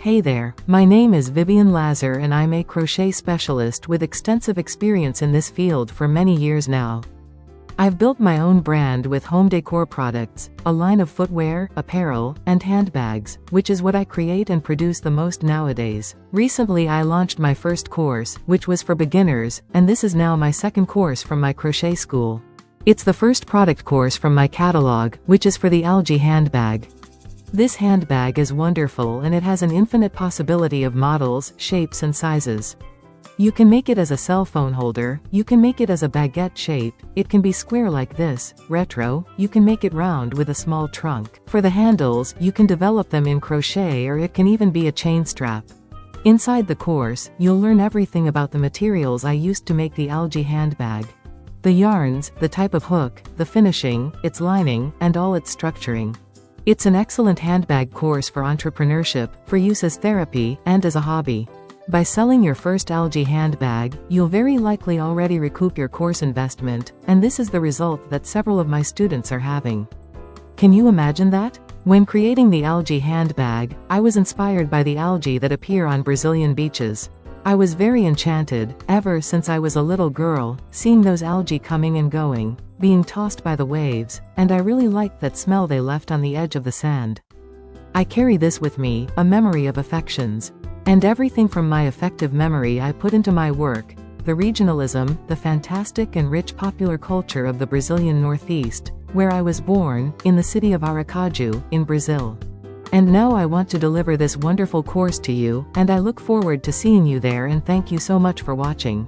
Hey there, my name is Vivian Lazar and I'm a crochet specialist with extensive experience in this field for many years now. I've built my own brand with home decor products, a line of footwear, apparel, and handbags, which is what I create and produce the most nowadays. Recently I launched my first course, which was for beginners, and this is now my second course from my crochet school. It's the first product course from my catalog, which is for the Algae Handbag. This handbag is wonderful and it has an infinite possibility of models, shapes and sizes. You can make it as a cell phone holder, you can make it as a baguette shape, it can be square like this, retro, you can make it round with a small trunk. For the handles, you can develop them in crochet or it can even be a chain strap. Inside the course, you'll learn everything about the materials I used to make the Algae handbag. The yarns, the type of hook, the finishing, its lining, and all its structuring. It's an excellent handbag course for entrepreneurship, for use as therapy, and as a hobby. By selling your first Algae handbag, you'll very likely already recoup your course investment, and this is the result that several of my students are having. Can you imagine that? When creating the Algae handbag, I was inspired by the algae that appear on Brazilian beaches. I was very enchanted, ever since I was a little girl, seeing those algae coming and going, being tossed by the waves, and I really liked that smell they left on the edge of the sand. I carry this with me, a memory of affections. And everything from my affective memory I put into my work, the regionalism, the fantastic and rich popular culture of the Brazilian Northeast, where I was born, in the city of Aracaju, in Brazil. And now I want to deliver this wonderful course to you, and I look forward to seeing you there and thank you so much for watching.